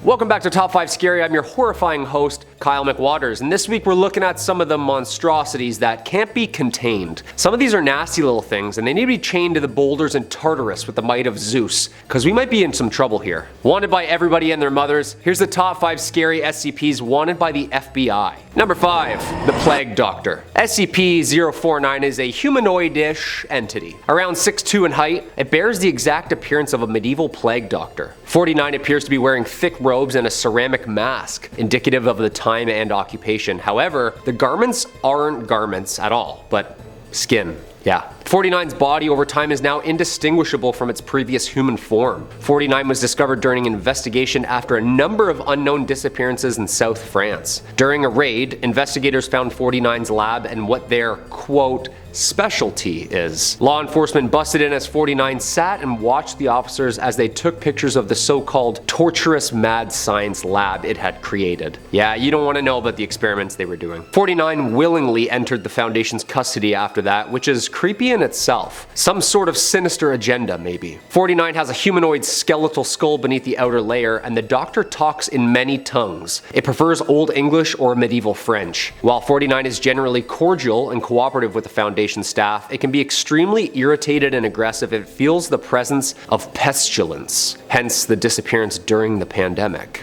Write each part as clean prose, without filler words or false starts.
Welcome back to Top 5 Scary. I'm your horrifying host, Kyle McWaters, and this week we're looking at some of the monstrosities that can't be contained. Some of these are nasty little things, and they need to be chained to the boulders in Tartarus with the might of Zeus, because we might be in some trouble here. Wanted by everybody and their mothers, here's the top 5 scary SCPs wanted by the FBI. Number 5. The Plague Doctor. SCP-049 is a humanoid-ish entity. Around 6'2" in height, it bears the exact appearance of a medieval plague doctor. 49 appears to be wearing thick robes and a ceramic mask, indicative of the time and occupation. However, the garments aren't garments at all, but skin. Yeah. 49's body over time is now indistinguishable from its previous human form. 49 was discovered during an investigation after a number of unknown disappearances in South France. During a raid, investigators found 49's lab and what their, quote, specialty is. Law enforcement busted in as 49 sat and watched the officers as they took pictures of the so-called torturous mad science lab it had created. Yeah, you don't want to know about the experiments they were doing. 49 willingly entered the Foundation's custody after that, which is creepy in itself. Some sort of sinister agenda, maybe. 49 has a humanoid skeletal skull beneath the outer layer, and the Doctor talks in many tongues. It prefers Old English or medieval French. While 49 is generally cordial and cooperative with the Foundation staff, it can be extremely irritated and aggressive if it feels the presence of pestilence, hence the disappearance during the pandemic.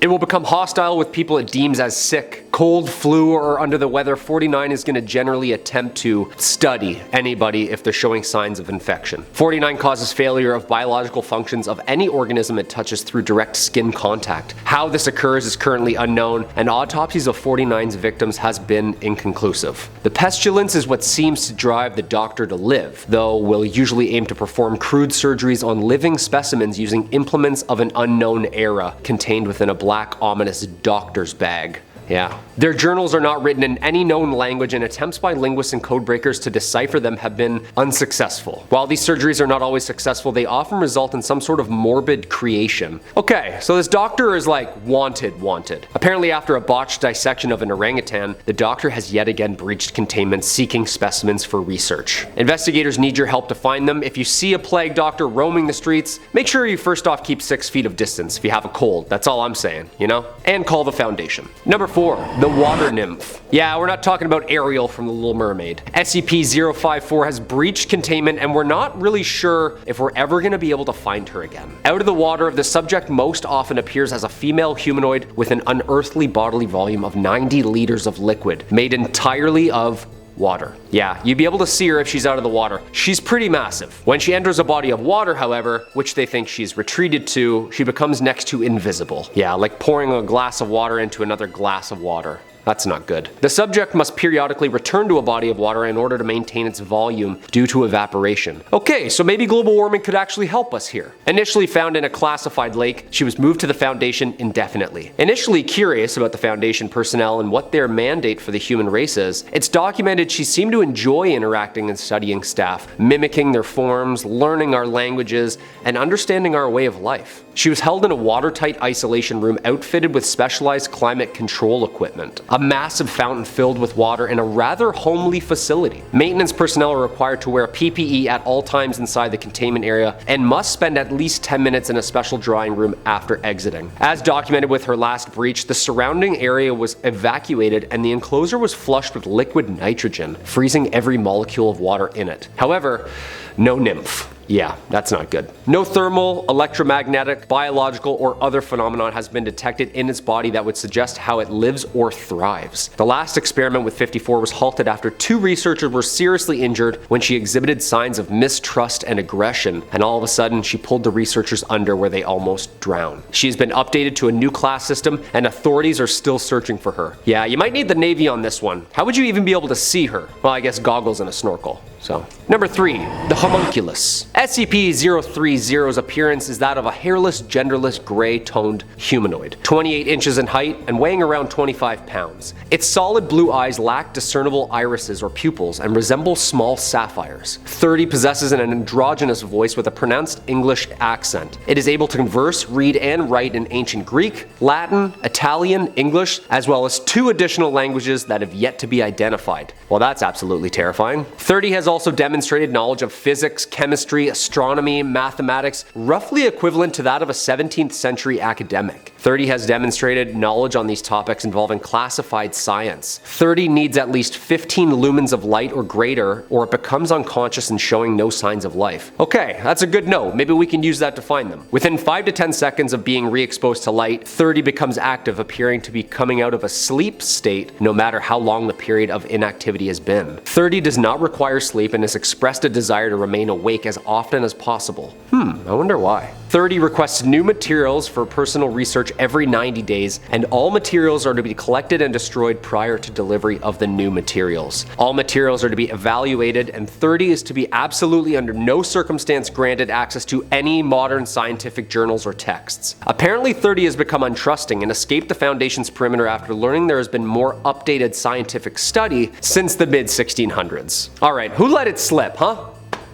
It will become hostile with people it deems as sick. Cold, flu, or under the weather, 49 is going to generally attempt to study anybody if they're showing signs of infection. 49 causes failure of biological functions of any organism it touches through direct skin contact. How this occurs is currently unknown, and autopsies of 49's victims has been inconclusive. The pestilence is what seems to drive the Doctor to live, though will usually aim to perform crude surgeries on living specimens using implements of an unknown era contained within a black, ominous doctor's bag. Yeah. Their journals are not written in any known language, and attempts by linguists and codebreakers to decipher them have been unsuccessful. While these surgeries are not always successful, they often result in some sort of morbid creation. Okay, so this doctor is like wanted. Apparently after a botched dissection of an orangutan, the Doctor has yet again breached containment seeking specimens for research. Investigators need your help to find them. If you see a plague doctor roaming the streets, make sure you first off keep 6 feet of distance if you have a cold. That's all I'm saying, you know? And call the Foundation. Number 4. The Water Nymph. Yeah, we're not talking about Ariel from The Little Mermaid. SCP-054 has breached containment, and we're not really sure if we're ever going to be able to find her again. Out of the water, the subject most often appears as a female humanoid with an unearthly bodily volume of 90 liters of liquid, made entirely of water. Yeah, you'd be able to see her if she's out of the water. She's pretty massive. When she enters a body of water, however, which they think she's retreated to, she becomes next to invisible. Yeah, like pouring a glass of water into another glass of water. That's not good. The subject must periodically return to a body of water in order to maintain its volume due to evaporation. Okay, so maybe global warming could actually help us here. Initially found in a classified lake, she was moved to the Foundation indefinitely. Initially curious about the Foundation personnel and what their mandate for the human race is, it's documented she seemed to enjoy interacting and studying staff, mimicking their forms, learning our languages, and understanding our way of life. She was held in a watertight isolation room outfitted with specialized climate control equipment. A massive fountain filled with water in a rather homely facility. Maintenance personnel are required to wear PPE at all times inside the containment area and must spend at least 10 minutes in a special drying room after exiting. As documented with her last breach, the surrounding area was evacuated and the enclosure was flushed with liquid nitrogen, freezing every molecule of water in it. However, no nymph. Yeah, that's not good. No thermal, electromagnetic, biological, or other phenomenon has been detected in its body that would suggest how it lives or thrives. The last experiment with 54 was halted after 2 researchers were seriously injured when she exhibited signs of mistrust and aggression, and all of a sudden she pulled the researchers under where they almost drowned. She has been updated to a new class system, and authorities are still searching for her. Yeah, you might need the Navy on this one. How would you even be able to see her? Well, I guess goggles and a snorkel. So, number 3, the Homunculus. SCP-030's appearance is that of a hairless, genderless, gray-toned humanoid, 28 inches in height and weighing around 25 pounds. Its solid blue eyes lack discernible irises or pupils and resemble small sapphires. 30 possesses an androgynous voice with a pronounced English accent. It is able to converse, read, and write in ancient Greek, Latin, Italian, English, as well as 2 additional languages that have yet to be identified. Well, that's absolutely terrifying. 30 has also demonstrated knowledge of physics, chemistry, astronomy, mathematics, roughly equivalent to that of a 17th century academic. 30 has demonstrated knowledge on these topics involving classified science. 30 needs at least 15 lumens of light or greater, or it becomes unconscious and showing no signs of life. Okay, that's a good note. Maybe we can use that to find them. Within 5 to 10 seconds of being re-exposed to light, 30 becomes active, appearing to be coming out of a sleep state no matter how long the period of inactivity has been. 30 does not require sleep and has expressed a desire to remain awake as often as possible. I wonder why. 30 requests new materials for personal research every 90 days, and all materials are to be collected and destroyed prior to delivery of the new materials. All materials are to be evaluated, and 30 is to be absolutely under no circumstance granted access to any modern scientific journals or texts. Apparently 30 has become untrusting and escaped the Foundation's perimeter after learning there has been more updated scientific study since the mid-1600s. Alright, who let it slip, huh?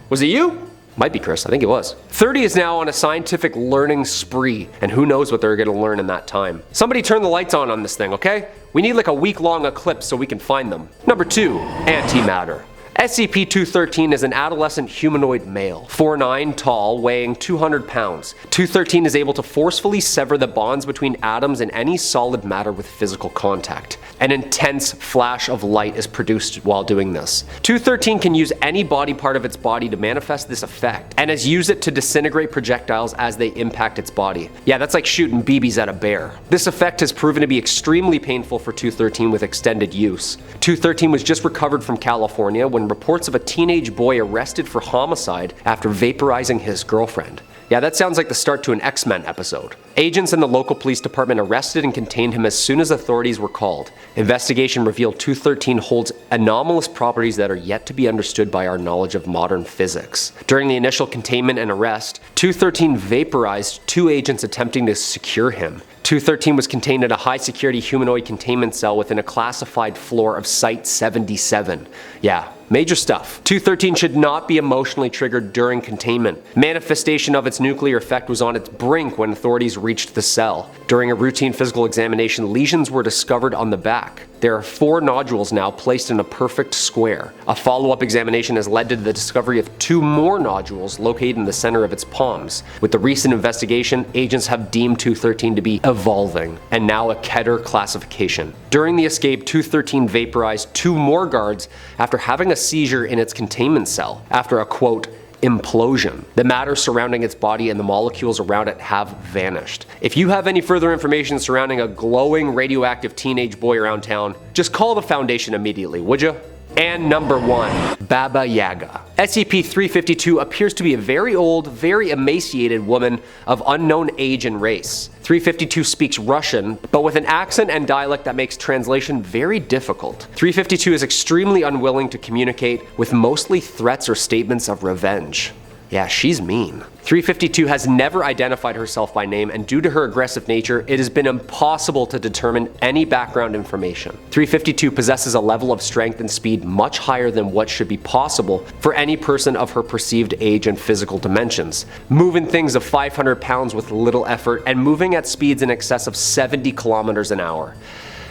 Was it you? Might be Chris, I think it was. 30 is now on a scientific learning spree, and who knows what they're gonna learn in that time. Somebody turn the lights on this thing, okay? We need like a week-long eclipse so we can find them. Number 2, Antimatter. SCP-213 is an adolescent humanoid male, 4'9" tall, weighing 200 pounds. 213 is able to forcefully sever the bonds between atoms and any solid matter with physical contact. An intense flash of light is produced while doing this. 213 can use any body part of its body to manifest this effect, and has used it to disintegrate projectiles as they impact its body. Yeah, that's like shooting BBs at a bear. This effect has proven to be extremely painful for 213 with extended use. 213 was just recovered from California when reports of a teenage boy arrested for homicide after vaporizing his girlfriend. Yeah, that sounds like the start to an X-Men episode. Agents in the local police department arrested and contained him as soon as authorities were called. Investigation revealed 213 holds anomalous properties that are yet to be understood by our knowledge of modern physics. During the initial containment and arrest, 213 vaporized 2 agents attempting to secure him. 213 was contained in a high-security humanoid containment cell within a classified floor of Site 77. Yeah, major stuff. 213 should not be emotionally triggered during containment. Manifestation of its nuclear effect was on its brink when authorities reached the cell. During a routine physical examination, lesions were discovered on the back. There are 4 nodules now placed in a perfect square. A follow-up examination has led to the discovery of 2 more nodules located in the center of its palms. With the recent investigation, agents have deemed 213 to be evolving, and now a Keter classification. During the escape, 213 vaporized 2 more guards after having a seizure in its containment cell, after a quote, implosion. The matter surrounding its body and the molecules around it have vanished. If you have any further information surrounding a glowing radioactive teenage boy around town, just call the Foundation immediately, would you? And number 1, Baba Yaga. SCP-352 appears to be a very old, very emaciated woman of unknown age and race. 352 speaks Russian, but with an accent and dialect that makes translation very difficult. 352 is extremely unwilling to communicate, with mostly threats or statements of revenge. Yeah, she's mean. 352 has never identified herself by name, and due to her aggressive nature, it has been impossible to determine any background information. 352 possesses a level of strength and speed much higher than what should be possible for any person of her perceived age and physical dimensions, moving things of 500 pounds with little effort and moving at speeds in excess of 70 kilometers an hour.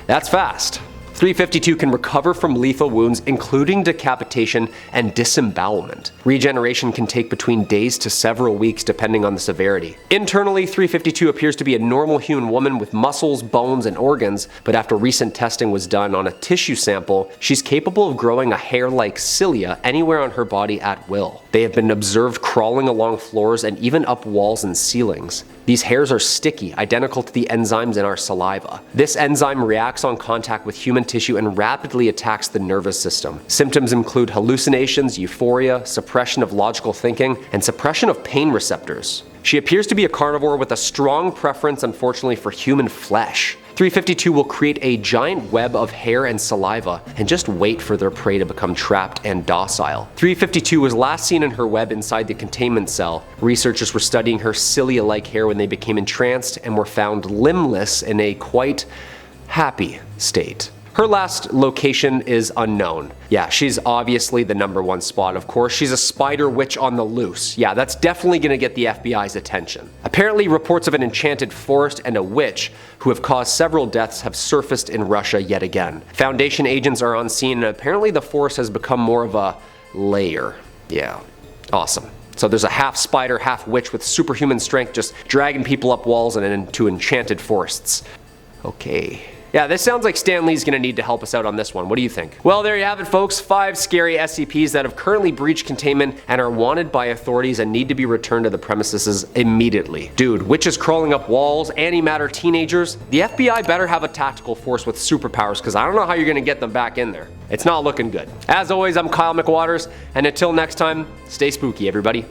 That's fast. 352 can recover from lethal wounds, including decapitation and disembowelment. Regeneration can take between days to several weeks depending on the severity. Internally, 352 appears to be a normal human woman with muscles, bones, and organs, but after recent testing was done on a tissue sample, she's capable of growing a hair-like cilia anywhere on her body at will. They have been observed crawling along floors and even up walls and ceilings. These hairs are sticky, identical to the enzymes in our saliva. This enzyme reacts on contact with human tissue and rapidly attacks the nervous system. Symptoms include hallucinations, euphoria, suppression of logical thinking, and suppression of pain receptors. She appears to be a carnivore with a strong preference, unfortunately, for human flesh. 352 will create a giant web of hair and saliva and just wait for their prey to become trapped and docile. 352 was last seen in her web inside the containment cell. Researchers were studying her cilia-like hair when they became entranced and were found limbless in a quite happy state. Her last location is unknown. Yeah, she's obviously the #1 spot, of course. She's a spider witch on the loose. Yeah, that's definitely gonna get the FBI's attention. Apparently, reports of an enchanted forest and a witch who have caused several deaths have surfaced in Russia yet again. Foundation agents are on scene, and apparently the forest has become more of a layer. Yeah, awesome. So there's a half spider, half witch with superhuman strength just dragging people up walls and into enchanted forests. Okay. Yeah, this sounds like Stan Lee's gonna need to help us out on this one. What do you think? Well, there you have it, folks. 5 scary SCPs that have currently breached containment and are wanted by authorities and need to be returned to the premises immediately. Dude, witches crawling up walls, antimatter teenagers. The FBI better have a tactical force with superpowers, because I don't know how you're gonna get them back in there. It's not looking good. As always, I'm Kyle McWaters, and until next time, stay spooky, everybody.